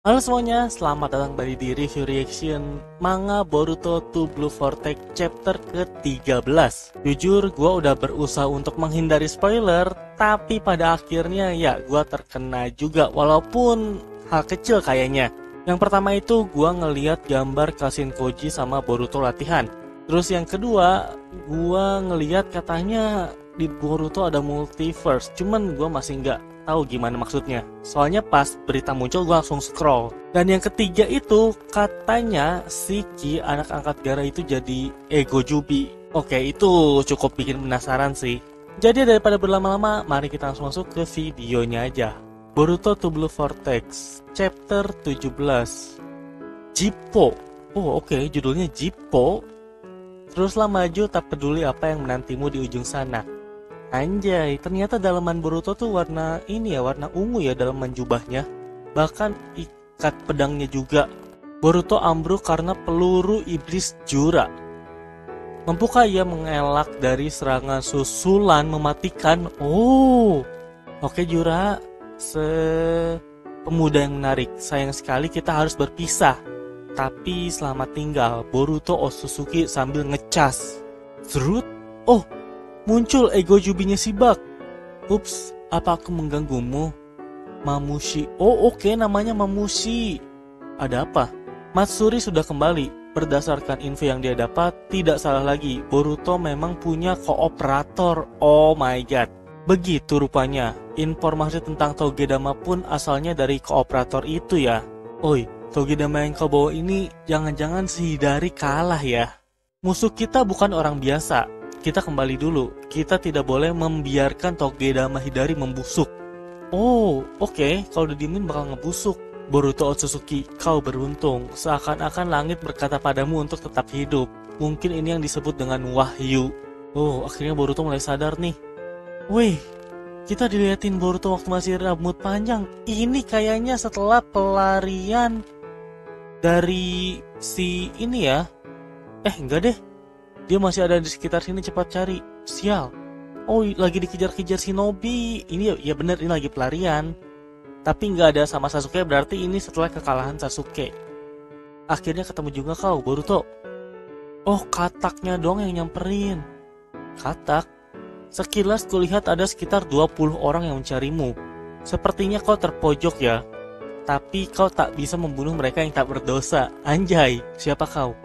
Halo semuanya, selamat datang kembali di review reaction manga Boruto to Blue Vortex chapter ke-13. Jujur, gue udah berusaha untuk menghindari spoiler, tapi pada akhirnya ya gue terkena juga, walaupun hal kecil kayaknya. Yang pertama itu gue ngeliat gambar Kashin Koji sama Boruto latihan. Terus yang kedua, gue ngeliat katanya di Boruto ada multiverse, cuman gue masih nggak tahu gimana maksudnya. Soalnya pas berita muncul gue langsung scroll. Dan yang ketiga itu katanya si Ki anak angkat Gaara itu jadi Ego Jubi. Oke, itu cukup bikin penasaran sih. Jadi daripada berlama-lama, mari kita langsung masuk ke videonya aja. Boruto to Blue Vortex chapter 17. Jippo. Oh oke, judulnya Jippo. Teruslah maju, tak peduli apa yang menantimu di ujung sana. Anjay, ternyata dalaman Boruto tuh warna ini ya, warna ungu ya dalaman jubahnya. Bahkan ikat pedangnya juga. Boruto ambruk karena peluru iblis Jura. Mampukah ia mengelak dari serangan susulan mematikan? Oh, oke Jura, pemuda yang menarik. Sayang sekali kita harus berpisah. Tapi selamat tinggal, Boruto Otsutsuki sambil ngecas. Zrut, oh, muncul ego jubinya si Bak. Ups, apa aku mengganggumu? Mamushi. Oh oke, namanya Mamushi. Ada apa? Matsuri sudah kembali. Berdasarkan info yang dia dapat, tidak salah lagi, Boruto memang punya kooperator. Oh my god. Begitu rupanya. Informasi tentang Togedama pun asalnya dari kooperator itu ya. Oi, Togedama yang kau bawa ini jangan-jangan si Hidari kalah ya. Musuh kita bukan orang biasa. Kita kembali dulu, kita tidak boleh membiarkan Togedama Hidari membusuk. Oh, oke, kalau didiemin bakal ngebusuk. Boruto Otsutsuki, kau beruntung. Seakan-akan langit berkata padamu untuk tetap hidup. Mungkin ini yang disebut dengan wahyu. Oh, akhirnya Boruto mulai sadar nih. Wih, kita diliatin Boruto waktu masih rambut panjang. Ini kayaknya setelah pelarian dari si ini ya. Enggak deh. Dia masih ada di sekitar sini, cepat cari. Sial. Oh, lagi dikejar-kejar Shinobi. Ini ya bener, ini lagi pelarian. Tapi nggak ada sama Sasuke, berarti ini setelah kekalahan Sasuke. Akhirnya ketemu juga kau, Boruto. Oh, kataknya dong yang nyamperin. Katak? Sekilas kulihat ada sekitar 20 orang yang mencarimu. Sepertinya kau terpojok ya. Tapi kau tak bisa membunuh mereka yang tak berdosa. Anjay, siapa kau?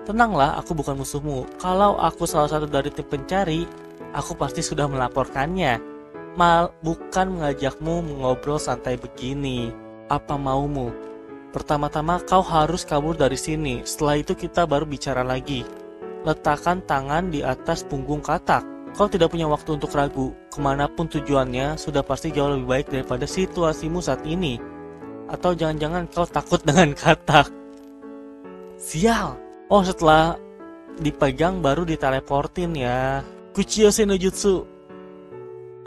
Tenanglah, aku bukan musuhmu. Kalau aku salah satu dari tim pencari, aku pasti sudah melaporkannya. Bukan mengajakmu mengobrol santai begini. Apa maumu? Pertama-tama kau harus kabur dari sini. Setelah itu kita baru bicara lagi. Letakkan tangan di atas punggung katak. Kau tidak punya waktu untuk ragu. Kemanapun tujuannya, sudah pasti jauh lebih baik daripada situasimu saat ini. Atau jangan-jangan kau takut dengan katak? Sial! Oh, setelah dipegang baru diteleportin ya. Kuchiyose no Jutsu.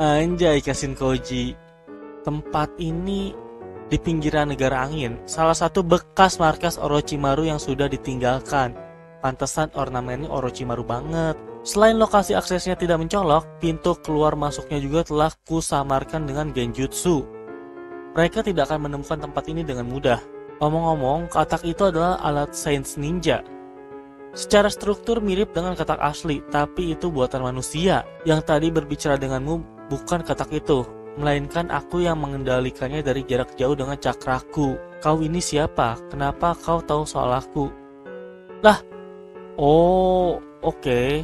Anjay, Kashin Koji. Tempat ini di pinggiran negara angin. Salah satu bekas markas Orochimaru yang sudah ditinggalkan. Pantesan ornamennya Orochimaru banget. Selain lokasi aksesnya tidak mencolok, pintu keluar masuknya juga telah kusamarkan dengan genjutsu. Mereka tidak akan menemukan tempat ini dengan mudah. Omong-omong, katak itu adalah alat sains ninja. Secara struktur mirip dengan katak asli, tapi itu buatan manusia. Yang tadi berbicara denganmu bukan katak itu, melainkan aku yang mengendalikannya dari jarak jauh dengan cakraku. Kau ini siapa? Kenapa kau tahu soal aku? Lah, oh oke.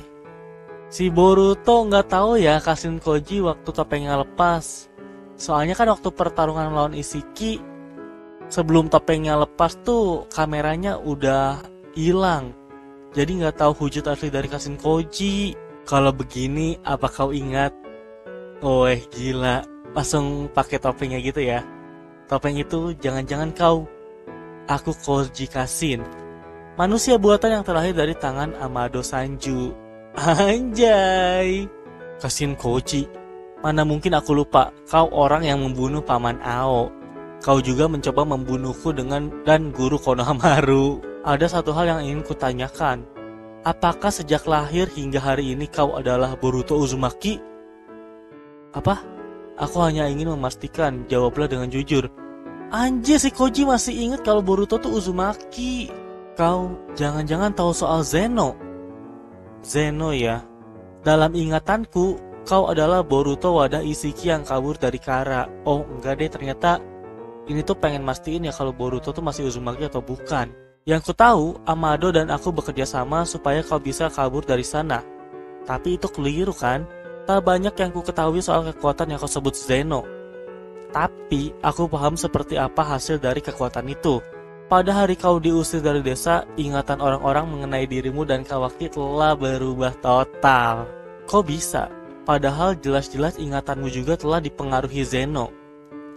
Si Boruto nggak tahu ya Kashin Koji waktu topengnya lepas. Soalnya kan waktu pertarungan lawan Ishiki, sebelum topengnya lepas tuh kameranya udah hilang. Jadi nggak tahu wujud asli dari Kashin Koji. Kalau begini, apa kau ingat? Oh gila, langsung pakai topengnya gitu ya. Topeng itu jangan-jangan kau. Aku Koji Kashin, manusia buatan yang terlahir dari tangan Amado Sanju. Anjay, Kashin Koji. Mana mungkin aku lupa, kau orang yang membunuh Paman Ao. Kau juga mencoba membunuhku dan guru Konohamaru. Ada satu hal yang ingin kutanyakan. Apakah sejak lahir hingga hari ini kau adalah Boruto Uzumaki? Apa? Aku hanya ingin memastikan, jawablah dengan jujur. Anjir, si Koji masih inget kalau Boruto tuh Uzumaki. Kau jangan-jangan tahu soal Zeno? Zeno ya. Dalam ingatanku, kau adalah Boruto wadah Ishiki yang kabur dari Kara. Oh enggak deh, ternyata ini tuh pengen mastiin ya kalau Boruto tuh masih Uzumaki atau bukan. Yang ku tahu, Amado dan aku bekerja sama supaya kau bisa kabur dari sana. Tapi itu keliru kan? Tak banyak yang ku ketahui soal kekuatan yang kau sebut Zeno. Tapi aku paham seperti apa hasil dari kekuatan itu. Pada hari kau diusir dari desa, ingatan orang-orang mengenai dirimu dan Kawaki telah berubah total. Kok bisa? Padahal jelas-jelas ingatanmu juga telah dipengaruhi Zeno.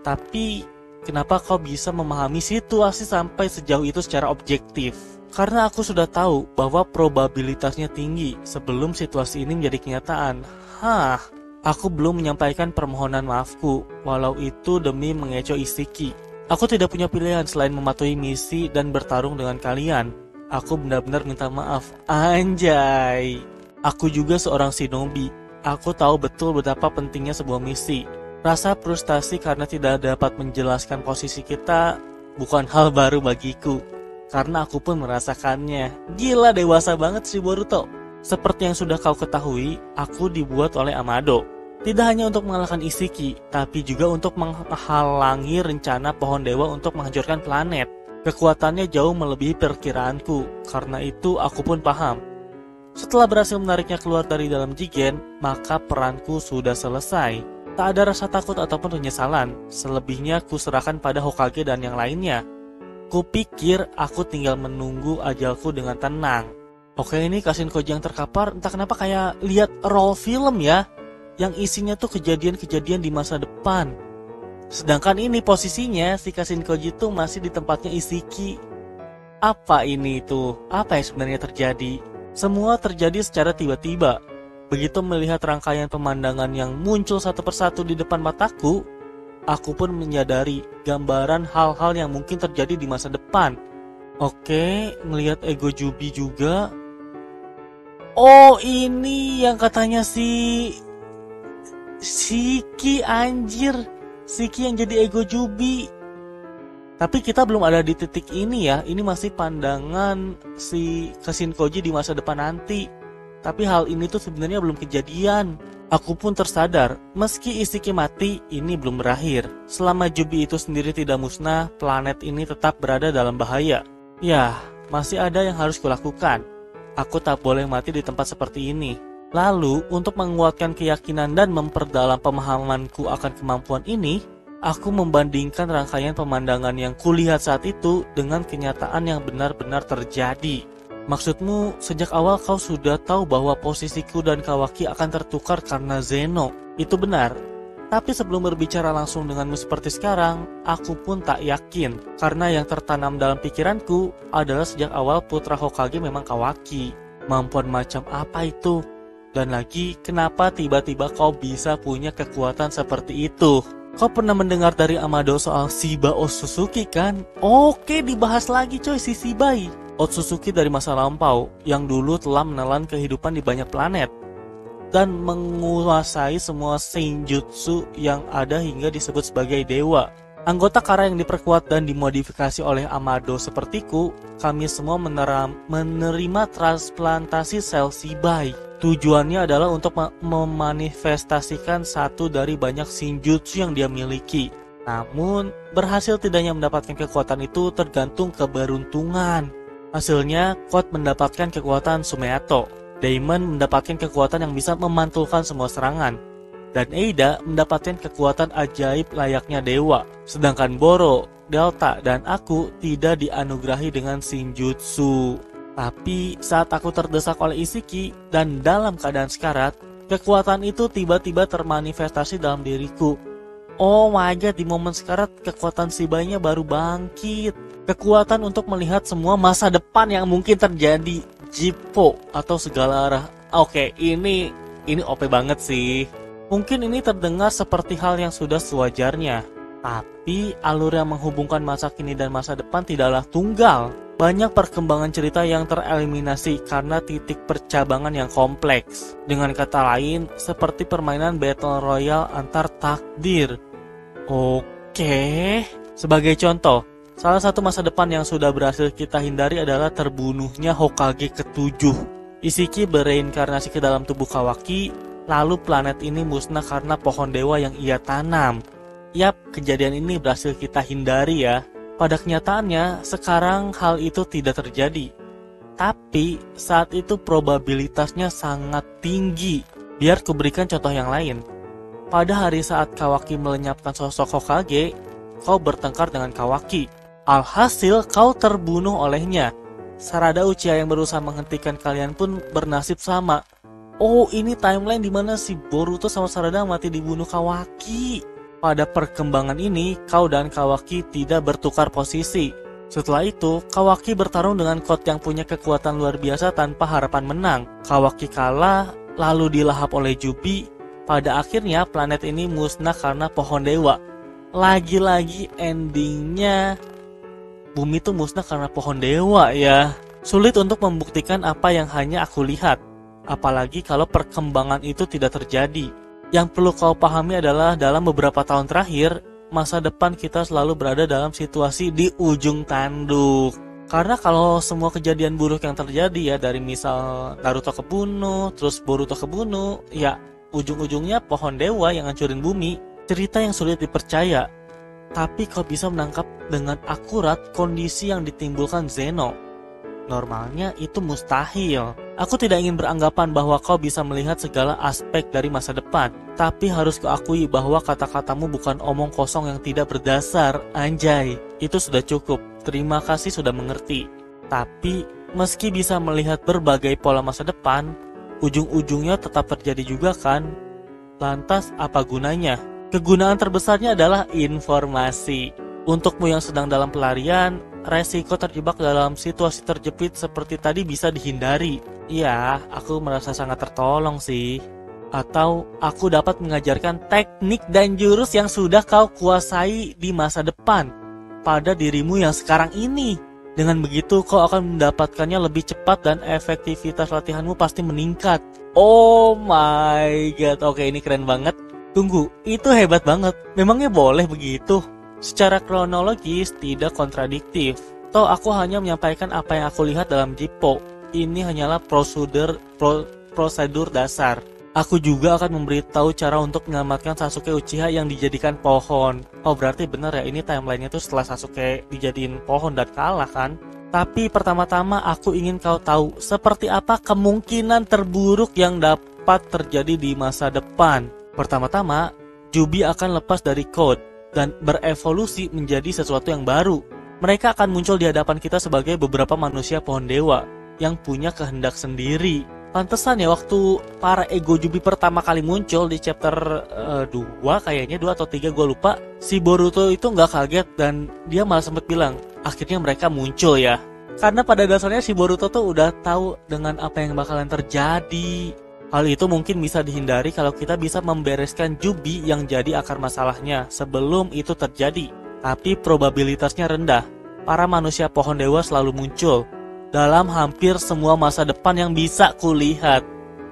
Tapi kenapa kau bisa memahami situasi sampai sejauh itu secara objektif? Karena aku sudah tahu bahwa probabilitasnya tinggi sebelum situasi ini menjadi kenyataan. Aku belum menyampaikan permohonan maafku, walau itu demi mengecoh Ishiki. Aku tidak punya pilihan selain mematuhi misi dan bertarung dengan kalian. Aku benar-benar minta maaf. Anjay. Aku juga seorang shinobi. Aku tahu betul betapa pentingnya sebuah misi. Rasa frustasi karena tidak dapat menjelaskan posisi kita bukan hal baru bagiku. Karena aku pun merasakannya. Gila, dewasa banget si Boruto. Seperti yang sudah kau ketahui, aku dibuat oleh Amado. Tidak hanya untuk mengalahkan Ishiki, tapi juga untuk menghalangi rencana pohon dewa untuk menghancurkan planet. Kekuatannya jauh melebihi perkiraanku, karena itu aku pun paham. Setelah berhasil menariknya keluar dari dalam Jigen, maka peranku sudah selesai. Tak ada rasa takut ataupun penyesalan, selebihnya ku serahkan pada Hokage dan yang lainnya. Kupikir aku tinggal menunggu ajalku dengan tenang. Oke, ini Kashin Koji yang terkapar, entah kenapa kayak lihat roll film ya, yang isinya tuh kejadian-kejadian di masa depan. Sedangkan ini posisinya si Kashin Koji tuh masih di tempatnya Ishiki. Apa ini tuh? Apa yang sebenarnya terjadi? Semua terjadi secara tiba-tiba. Begitu melihat rangkaian pemandangan yang muncul satu persatu di depan mataku, aku pun menyadari gambaran hal-hal yang mungkin terjadi di masa depan. Oke, ngelihat Ego Jubi juga. Oh, ini yang katanya si Shiki, anjir. Shiki yang jadi Ego Jubi. Tapi kita belum ada di titik ini ya. Ini masih pandangan si Kashin Koji di masa depan nanti. Tapi hal ini tuh sebenarnya belum kejadian. Aku pun tersadar, meski Ishiki mati, ini belum berakhir. Selama Jubi itu sendiri tidak musnah, planet ini tetap berada dalam bahaya. Ya, masih ada yang harus kulakukan. Aku tak boleh mati di tempat seperti ini. Lalu, untuk menguatkan keyakinan dan memperdalam pemahamanku akan kemampuan ini, aku membandingkan rangkaian pemandangan yang kulihat saat itu dengan kenyataan yang benar-benar terjadi. Maksudmu, sejak awal kau sudah tahu bahwa posisiku dan Kawaki akan tertukar karena Zeno. Itu benar. Tapi sebelum berbicara langsung denganmu seperti sekarang, aku pun tak yakin. Karena yang tertanam dalam pikiranku adalah sejak awal putra Hokage memang Kawaki. Mampuan macam apa itu? Dan lagi, kenapa tiba-tiba kau bisa punya kekuatan seperti itu? Kau pernah mendengar dari Amado soal Shiba Otsutsuki kan? Oke, dibahas lagi coy si Shibai. Otsutsuki dari masa lampau yang dulu telah menelan kehidupan di banyak planet dan menguasai semua senjutsu yang ada hingga disebut sebagai dewa. Anggota Kara yang diperkuat dan dimodifikasi oleh Amado sepertiku, kami semua menerima transplantasi sel Shibai. Tujuannya adalah untuk memanifestasikan satu dari banyak senjutsu yang dia miliki. Namun, berhasil tidaknya mendapatkan kekuatan itu tergantung keberuntungan. Hasilnya, Quad mendapatkan kekuatan Sumeato, Daimon mendapatkan kekuatan yang bisa memantulkan semua serangan, dan Eida mendapatkan kekuatan ajaib layaknya dewa. Sedangkan Boro, Delta, dan aku tidak dianugerahi dengan Shinjutsu. Tapi saat aku terdesak oleh Ishiki dan dalam keadaan sekarat, kekuatan itu tiba-tiba termanifestasi dalam diriku. Oh my god, di momen sekarat kekuatan Shibai-nya baru bangkit. Kekuatan untuk melihat semua masa depan yang mungkin terjadi. Jippo atau segala arah. Oke, ini OP banget sih. Mungkin ini terdengar seperti hal yang sudah sewajarnya. Tapi alur yang menghubungkan masa kini dan masa depan tidaklah tunggal. Banyak perkembangan cerita yang tereliminasi karena titik percabangan yang kompleks. Dengan kata lain, seperti permainan Battle Royale antar takdir. Oke. Sebagai contoh, salah satu masa depan yang sudah berhasil kita hindari adalah terbunuhnya Hokage ke-7. Isiki bereinkarnasi ke dalam tubuh Kawaki, lalu planet ini musnah karena pohon dewa yang ia tanam. Yap, kejadian ini berhasil kita hindari ya. Pada kenyataannya, sekarang hal itu tidak terjadi. Tapi, saat itu probabilitasnya sangat tinggi. Biar kuberikan contoh yang lain. Pada hari saat Kawaki melenyapkan sosok Hokage, kau bertengkar dengan Kawaki. Alhasil, kau terbunuh olehnya. Sarada Uchiha yang berusaha menghentikan kalian pun bernasib sama. Oh, ini timeline dimana si Boruto sama Sarada mati dibunuh Kawaki. Pada perkembangan ini, kau dan Kawaki tidak bertukar posisi. Setelah itu, Kawaki bertarung dengan Code yang punya kekuatan luar biasa tanpa harapan menang. Kawaki kalah, lalu dilahap oleh Jubi. Pada akhirnya, planet ini musnah karena pohon dewa. Lagi-lagi endingnya bumi itu musnah karena pohon dewa ya. Sulit untuk membuktikan apa yang hanya aku lihat. Apalagi kalau perkembangan itu tidak terjadi. Yang perlu kau pahami adalah dalam beberapa tahun terakhir, masa depan kita selalu berada dalam situasi di ujung tanduk. Karena kalau semua kejadian buruk yang terjadi ya, dari misal Naruto kebunuh, terus Boruto kebunuh, ya ujung-ujungnya pohon dewa yang hancurin bumi. Cerita yang sulit dipercaya. Tapi kau bisa menangkap dengan akurat kondisi yang ditimbulkan Zeno. Normalnya itu mustahil. Aku tidak ingin beranggapan bahwa kau bisa melihat segala aspek dari masa depan. Tapi harus kuakui bahwa kata-katamu bukan omong kosong yang tidak berdasar. Anjay, itu sudah cukup. Terima kasih sudah mengerti. Tapi, meski bisa melihat berbagai pola masa depan, ujung-ujungnya tetap terjadi juga kan? Lantas apa gunanya? Kegunaan terbesarnya adalah informasi. Untukmu yang sedang dalam pelarian, resiko terjebak dalam situasi terjepit seperti tadi bisa dihindari. Iya, aku merasa sangat tertolong sih. Atau aku dapat mengajarkan teknik dan jurus yang sudah kau kuasai di masa depan pada dirimu yang sekarang ini. Dengan begitu kau akan mendapatkannya lebih cepat dan efektivitas latihanmu pasti meningkat. Oh my god, oke ini keren banget. Tunggu, itu hebat banget. Memangnya boleh begitu? Secara kronologis tidak kontradiktif. Toh aku hanya menyampaikan apa yang aku lihat dalam Jippo. Ini hanyalah prosedur dasar. Aku juga akan memberitahu cara untuk menyelamatkan Sasuke Uchiha yang dijadikan pohon. Oh berarti benar ya, ini timelinenya tuh setelah Sasuke dijadiin pohon dan kalah kan? Tapi pertama-tama aku ingin kau tahu seperti apa kemungkinan terburuk yang dapat terjadi di masa depan. Pertama-tama, Jubi akan lepas dari Code dan berevolusi menjadi sesuatu yang baru. Mereka akan muncul di hadapan kita sebagai beberapa manusia pohon dewa yang punya kehendak sendiri. Pantesan ya waktu para ego Jubi pertama kali muncul di chapter 2 kayaknya 2 atau 3 gue lupa, si Boruto itu nggak kaget dan dia malah sempat bilang akhirnya mereka muncul ya. Karena pada dasarnya si Boruto tuh udah tahu dengan apa yang bakalan terjadi. Hal itu mungkin bisa dihindari kalau kita bisa membereskan Jubi yang jadi akar masalahnya sebelum itu terjadi. Tapi probabilitasnya rendah. Para manusia pohon dewa selalu muncul dalam hampir semua masa depan yang bisa kulihat.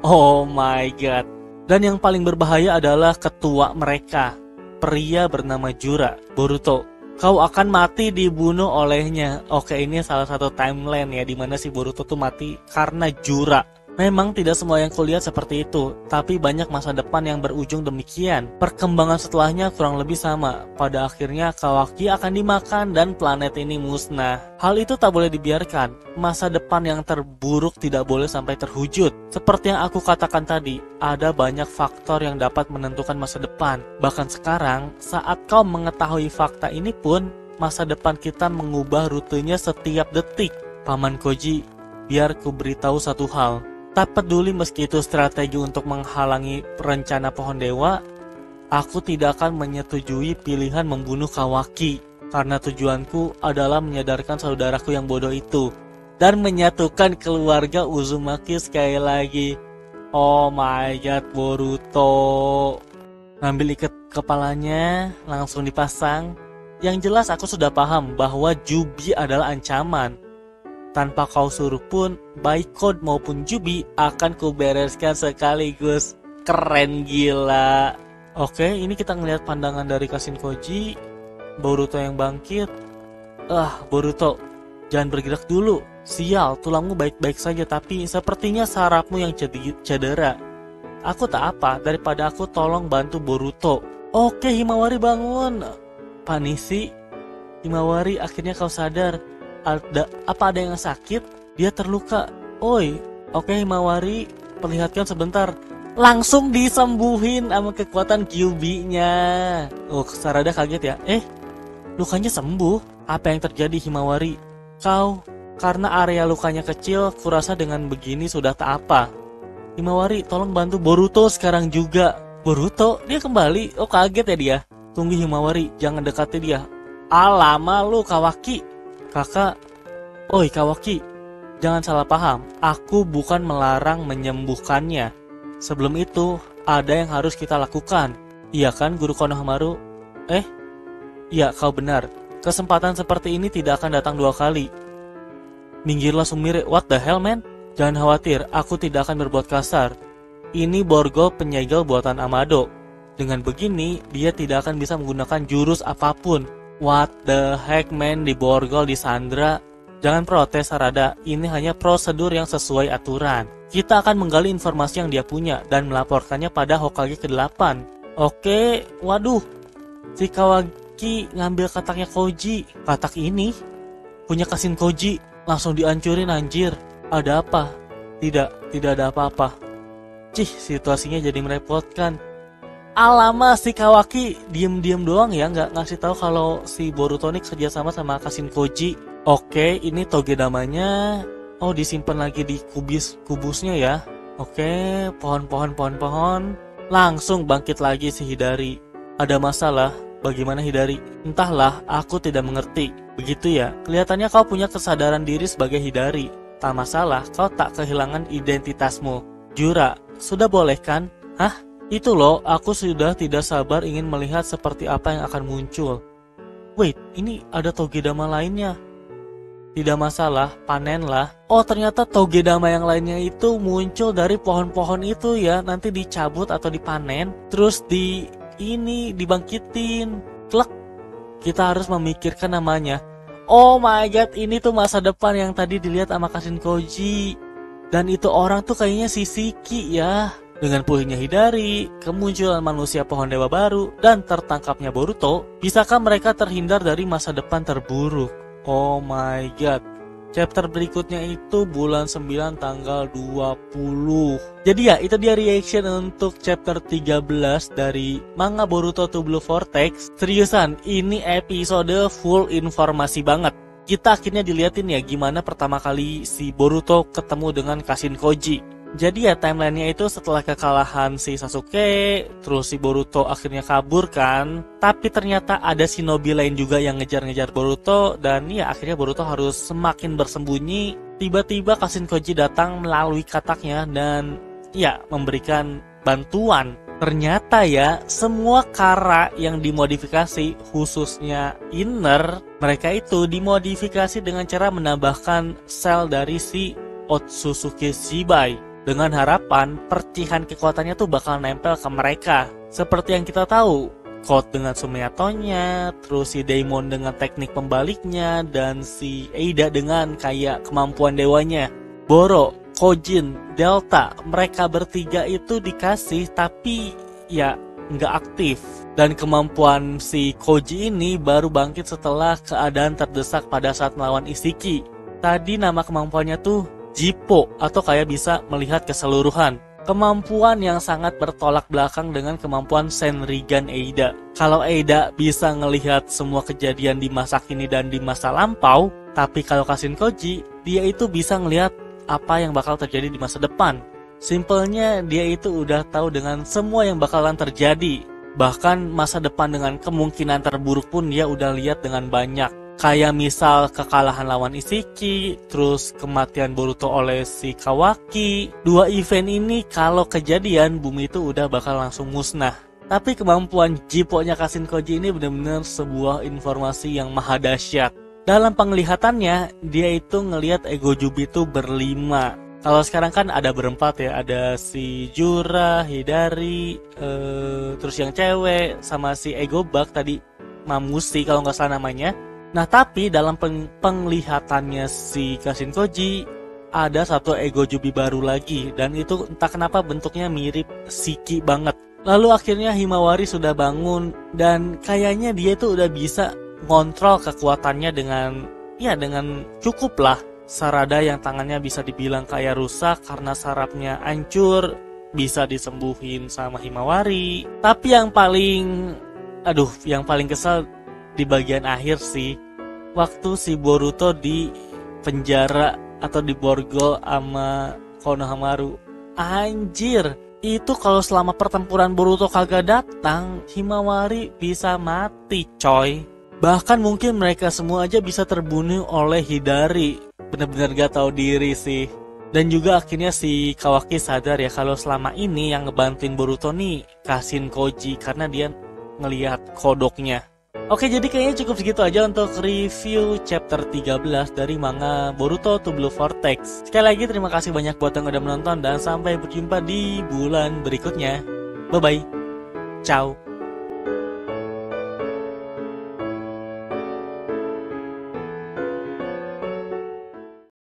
Oh my god. Dan yang paling berbahaya adalah ketua mereka, pria bernama Jura, Boruto. Kau akan mati dibunuh olehnya. Oke, ini salah satu timeline ya dimana si Boruto tuh mati karena Jura. Memang tidak semua yang kulihat seperti itu, tapi banyak masa depan yang berujung demikian. Perkembangan setelahnya kurang lebih sama. Pada akhirnya Kawaki akan dimakan dan planet ini musnah. Hal itu tak boleh dibiarkan. Masa depan yang terburuk tidak boleh sampai terwujud. Seperti yang aku katakan tadi, ada banyak faktor yang dapat menentukan masa depan. Bahkan sekarang, saat kau mengetahui fakta ini pun, masa depan kita mengubah rutenya setiap detik. Paman Koji, biar ku beritahu satu hal. Tak peduli meski itu strategi untuk menghalangi rencana pohon dewa, aku tidak akan menyetujui pilihan membunuh Kawaki. Karena tujuanku adalah menyadarkan saudaraku yang bodoh itu dan menyatukan keluarga Uzumaki sekali lagi. Oh my god, Boruto. Ngambil ikat kepalanya, langsung dipasang. Yang jelas aku sudah paham bahwa Jubi adalah ancaman. Tanpa kau suruh pun, baik Code maupun Jubi akan kubereskan sekaligus. Keren gila. Oke, ini kita ngelihat pandangan dari Kashin Koji. Boruto yang bangkit. Boruto, jangan bergerak dulu. Sial, tulangmu baik-baik saja, tapi sepertinya sarafmu yang cedera. Aku tak apa, daripada aku tolong bantu Boruto. Oke, Himawari bangun. Panisi, Himawari, akhirnya kau sadar. Apa ada yang sakit? Dia terluka. Oi, oke Himawari, perlihatkan sebentar. Langsung disembuhin sama kekuatan Kyuubi-nya. Oh, Sarada kaget ya. Lukanya sembuh. Apa yang terjadi Himawari? Karena area lukanya kecil, kurasa dengan begini sudah tak apa. Himawari, tolong bantu Boruto sekarang juga. Boruto? Dia kembali? Oh, kaget ya dia. Tunggu Himawari, jangan dekati dia. Lama lu Kawaki. Kakak. Oi Kawaki, jangan salah paham. Aku bukan melarang menyembuhkannya. Sebelum itu, ada yang harus kita lakukan. Iya kan, Guru Konohamaru? Iya, kau benar. Kesempatan seperti ini tidak akan datang 2 kali. Minggirlah Sumire, what the hell man? Jangan khawatir, aku tidak akan berbuat kasar. Ini borgol penyegel buatan Amado. Dengan begini, dia tidak akan bisa menggunakan jurus apapun. What the heck man, di borgol, di Sandra. Jangan protes Sarada, ini hanya prosedur yang sesuai aturan. Kita akan menggali informasi yang dia punya dan melaporkannya pada Hokage ke-8. Oke, waduh. Si Kawaki ngambil kataknya Koji. Katak ini punya Kashin Koji. Langsung dihancurin anjir. Ada apa? Tidak ada apa-apa. Situasinya jadi merepotkan. Alama si Kawaki diem-diem doang ya, nggak ngasih tahu kalau si Boruto ini kerjasama sama Kashin Koji. Oke, ini Togedamanya. Oh, disimpan lagi di kubusnya ya. Oke, pohon. Langsung bangkit lagi si Hidari. Ada masalah? Bagaimana Hidari? Entahlah, aku tidak mengerti. Begitu ya, kelihatannya kau punya kesadaran diri sebagai Hidari. Tak masalah, kau tak kehilangan identitasmu. Jura, sudah boleh kan? Hah? Itu loh, aku sudah tidak sabar ingin melihat seperti apa yang akan muncul. Wait, ini ada Togedama lainnya. Tidak masalah, panenlah. Oh, ternyata Togedama yang lainnya itu muncul dari pohon-pohon itu ya. Nanti dicabut atau dipanen, terus dibangkitin. Klek. Kita harus memikirkan namanya. Oh my god, ini tuh masa depan yang tadi dilihat sama Kashin Koji. Dan itu orang tuh kayaknya si Shiki ya. Dengan pulihnya Hidari, kemunculan manusia pohon dewa baru, dan tertangkapnya Boruto, bisakah mereka terhindar dari masa depan terburuk? Oh my god. Chapter berikutnya itu bulan 9 tanggal 20. Jadi ya, itu dia reaction untuk chapter 13 dari manga Boruto to Blue Vortex. Seriusan, ini episode full informasi banget. Kita akhirnya diliatin ya gimana pertama kali si Boruto ketemu dengan Kashin Koji. Jadi ya timelinenya itu setelah kekalahan si Sasuke, terus si Boruto akhirnya kabur kan. Tapi ternyata ada shinobi lain juga yang ngejar-ngejar Boruto. Dan ya akhirnya Boruto harus semakin bersembunyi. Tiba-tiba Kashin Koji datang melalui kataknya dan ya memberikan bantuan. Ternyata ya semua kara yang dimodifikasi khususnya inner, mereka itu dimodifikasi dengan cara menambahkan sel dari si Otsutsuki Shibai. Dengan harapan percikan kekuatannya tuh bakal nempel ke mereka. Seperti yang kita tahu, Code dengan Sumiyatonya, terus si Daimon dengan teknik pembaliknya, dan si Eida dengan kayak kemampuan dewanya. Boro, Kojin, Delta, mereka bertiga itu dikasih tapi ya nggak aktif. Dan kemampuan si Koji ini baru bangkit setelah keadaan terdesak pada saat melawan Isshiki. Tadi nama kemampuannya tuh Jippo atau kayak bisa melihat keseluruhan. Kemampuan yang sangat bertolak belakang dengan kemampuan Senrigan Eida. Kalau Eida bisa ngelihat semua kejadian di masa kini dan di masa lampau, tapi kalau Kashin Koji, dia itu bisa ngelihat apa yang bakal terjadi di masa depan. Simpelnya dia itu udah tahu dengan semua yang bakalan terjadi. Bahkan masa depan dengan kemungkinan terburuk pun dia udah lihat dengan banyak. Kayak misal kekalahan lawan Isshiki, terus kematian Boruto oleh si Kawaki. 2 event ini kalau kejadian, bumi itu udah bakal langsung musnah. Tapi kemampuan Jippo-nya Kashin Koji ini benar-benar sebuah informasi yang maha dahsyat. Dalam penglihatannya, dia itu ngelihat Ego Jubi itu berlima. Kalau sekarang kan ada berempat ya, ada si Jura, Hidari, terus yang cewek, sama si Ego Bug tadi Mamushi kalau nggak salah namanya. Nah tapi dalam penglihatannya si Kashin Koji ada satu Ego Jubi baru lagi, dan itu entah kenapa bentuknya mirip Shiki banget. Lalu akhirnya Himawari sudah bangun dan kayaknya dia itu udah bisa ngontrol kekuatannya dengan cukup lah. Sarada yang tangannya bisa dibilang kayak rusak karena sarafnya hancur bisa disembuhin sama Himawari. Tapi yang paling kesal di bagian akhir sih, waktu si Boruto di penjara atau diborgol sama Konohamaru. Anjir, itu kalau selama pertempuran Boruto kagak datang, Himawari bisa mati coy. Bahkan mungkin mereka semua aja bisa terbunuh oleh Hidari. Bener-bener gak tahu diri sih. Dan juga akhirnya si Kawaki sadar ya kalau selama ini yang ngebantuin Boruto nih Kashin Koji karena dia ngelihat kodoknya. Oke, jadi kayaknya cukup segitu aja untuk review chapter 13 dari manga Boruto to Blue Vortex. Sekali lagi terima kasih banyak buat yang udah menonton dan sampai berjumpa di bulan berikutnya. Bye bye. Ciao.